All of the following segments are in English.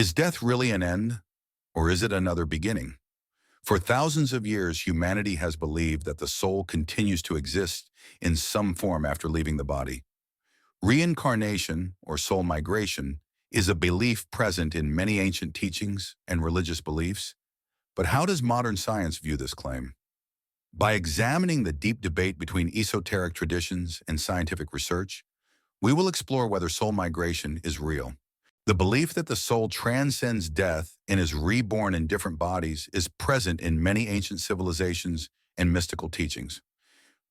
Is death really an end, or is it another beginning? For thousands of years, humanity has believed that the soul continues to exist in some form after leaving the body. Reincarnation, or soul migration, is a belief present in many ancient teachings and religious beliefs. But how does modern science view this claim? By examining the deep debate between esoteric traditions and scientific research, we will explore whether soul migration is real. The belief that the soul transcends death and is reborn in different bodies is present in many ancient civilizations and mystical teachings,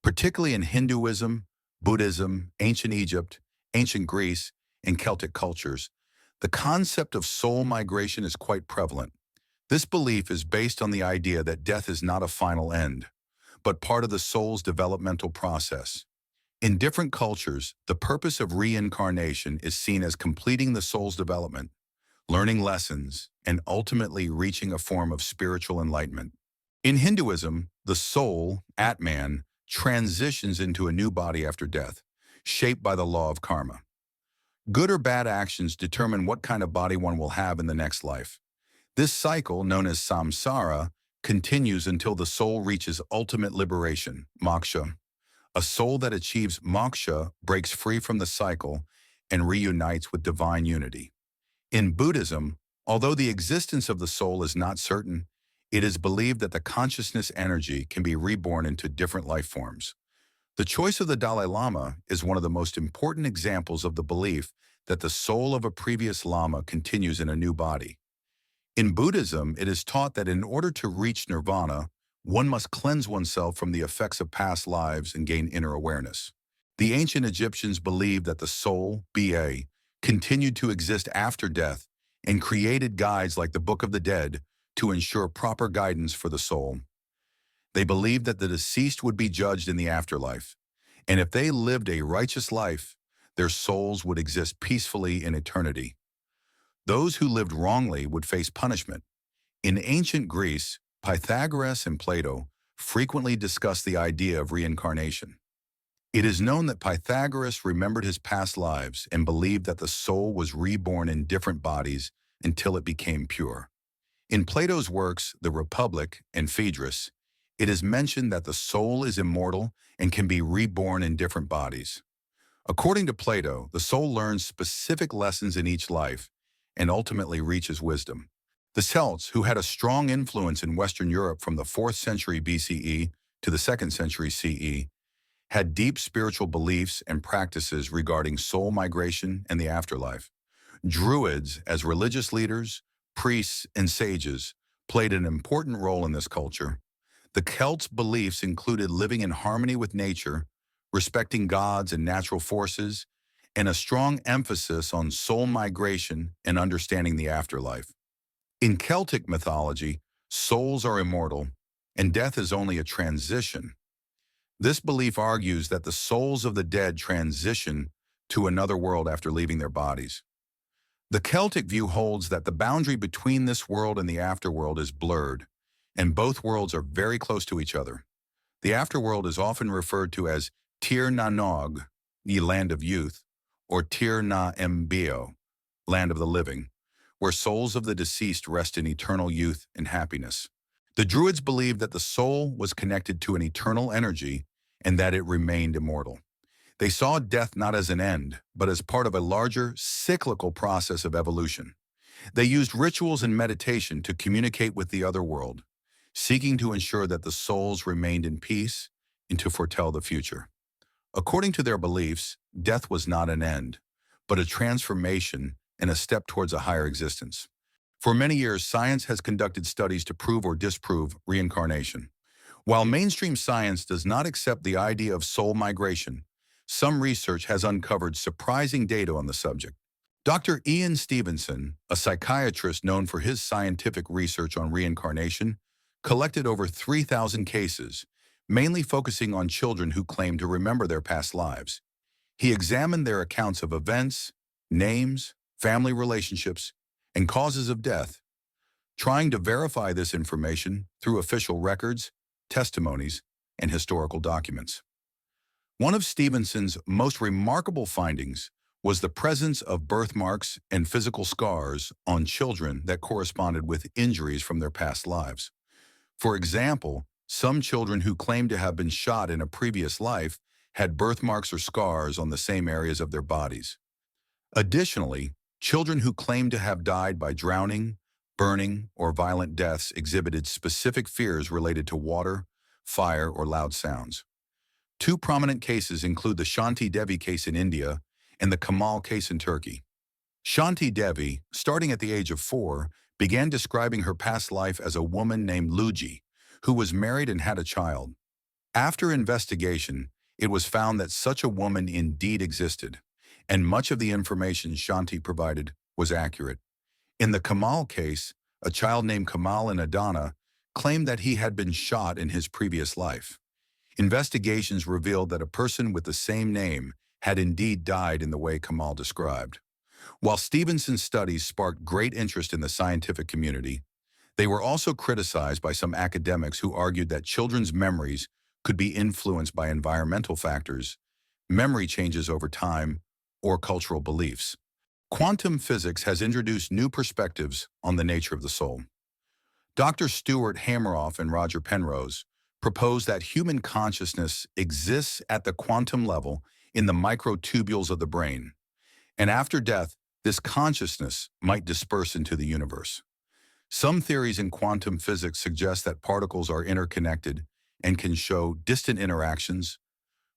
particularly in Hinduism, Buddhism, ancient Egypt, ancient Greece, and Celtic cultures. The concept of soul migration is quite prevalent. This belief is based on the idea that death is not a final end, but part of the soul's developmental process. In different cultures, the purpose of reincarnation is seen as completing the soul's development, learning lessons, and ultimately reaching a form of spiritual enlightenment. In Hinduism, the soul, Atman, transitions into a new body after death, shaped by the law of karma. Good or bad actions determine what kind of body one will have in the next life. This cycle, known as samsara, continues until the soul reaches ultimate liberation, moksha. A soul that achieves moksha breaks free from the cycle and reunites with divine unity. In Buddhism, although the existence of the soul is not certain, it is believed that the consciousness energy can be reborn into different life forms. The choice of the Dalai Lama is one of the most important examples of the belief that the soul of a previous Lama continues in a new body. In Buddhism, it is taught that in order to reach nirvana, one must cleanse oneself from the effects of past lives and gain inner awareness. The ancient Egyptians believed that the soul, Ba, continued to exist after death and created guides like the Book of the Dead to ensure proper guidance for the soul. They believed that the deceased would be judged in the afterlife, and if they lived a righteous life, their souls would exist peacefully in eternity. Those who lived wrongly would face punishment. In ancient Greece, Pythagoras and Plato frequently discussed the idea of reincarnation. It is known that Pythagoras remembered his past lives and believed that the soul was reborn in different bodies until it became pure. In Plato's works, The Republic and Phaedrus, it is mentioned that the soul is immortal and can be reborn in different bodies. According to Plato, the soul learns specific lessons in each life and ultimately reaches wisdom. The Celts, who had a strong influence in Western Europe from the 4th century BCE to the 2nd century CE, had deep spiritual beliefs and practices regarding soul migration and the afterlife. Druids, as religious leaders, priests, and sages, played an important role in this culture. The Celts' beliefs included living in harmony with nature, respecting gods and natural forces, and a strong emphasis on soul migration and understanding the afterlife. In Celtic mythology, souls are immortal, and death is only a transition. This belief argues that the souls of the dead transition to another world after leaving their bodies. The Celtic view holds that the boundary between this world and the afterworld is blurred, and both worlds are very close to each other. The afterworld is often referred to as Tir na Nog, the land of youth, or Tir na Mbio, land of the living, where souls of the deceased rest in eternal youth and happiness. The Druids believed that the soul was connected to an eternal energy and that it remained immortal. They saw death not as an end, but as part of a larger, cyclical process of evolution. They used rituals and meditation to communicate with the other world, seeking to ensure that the souls remained in peace and to foretell the future. According to their beliefs, death was not an end, but a transformation and a step towards a higher existence. For many years, science has conducted studies to prove or disprove reincarnation. While mainstream science does not accept the idea of soul migration, some research has uncovered surprising data on the subject. Dr. Ian Stevenson, a psychiatrist known for his scientific research on reincarnation, collected over 3,000 cases, mainly focusing on children who claimed to remember their past lives. He examined their accounts of events, names, family relationships, and causes of death, trying to verify this information through official records, testimonies, and historical documents. One of Stevenson's most remarkable findings was the presence of birthmarks and physical scars on children that corresponded with injuries from their past lives. For example, some children who claimed to have been shot in a previous life had birthmarks or scars on the same areas of their bodies. Additionally, children who claimed to have died by drowning, burning, or violent deaths exhibited specific fears related to water, fire, or loud sounds. Two prominent cases include the Shanti Devi case in India and the Kamal case in Turkey. Shanti Devi, starting at the age of 4, began describing her past life as a woman named Luji, who was married and had a child. After investigation, it was found that such a woman indeed existed, and much of the information Shanti provided was accurate. In the Kamal case, a child named Kamal in Adana claimed that he had been shot in his previous life. Investigations revealed that a person with the same name had indeed died in the way Kamal described. While Stevenson's studies sparked great interest in the scientific community, they were also criticized by some academics who argued that children's memories could be influenced by environmental factors, memory changes over time, or cultural beliefs. Quantum physics has introduced new perspectives on the nature of the soul. Dr. Stuart Hameroff and Roger Penrose proposed that human consciousness exists at the quantum level in the microtubules of the brain, and after death, this consciousness might disperse into the universe. Some theories in quantum physics suggest that particles are interconnected and can show distant interactions,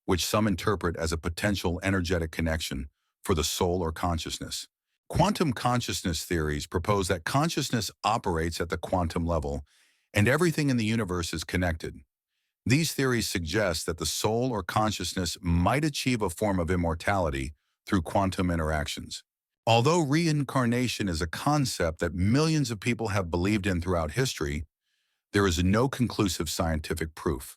which some interpret as a potential energetic connection for the soul or consciousness. Quantum consciousness theories propose that consciousness operates at the quantum level and everything in the universe is connected. These theories suggest that the soul or consciousness might achieve a form of immortality through quantum interactions. Although reincarnation is a concept that millions of people have believed in throughout history, there is no conclusive scientific proof.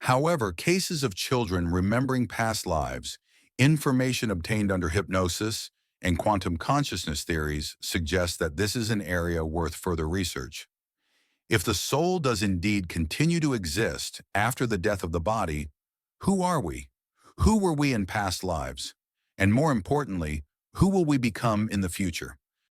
However, cases of children remembering past lives, information obtained under hypnosis, and quantum consciousness theories suggest that this is an area worth further research. If the soul does indeed continue to exist after the death of the body, who are we? Who were we in past lives? And more importantly, who will we become in the future?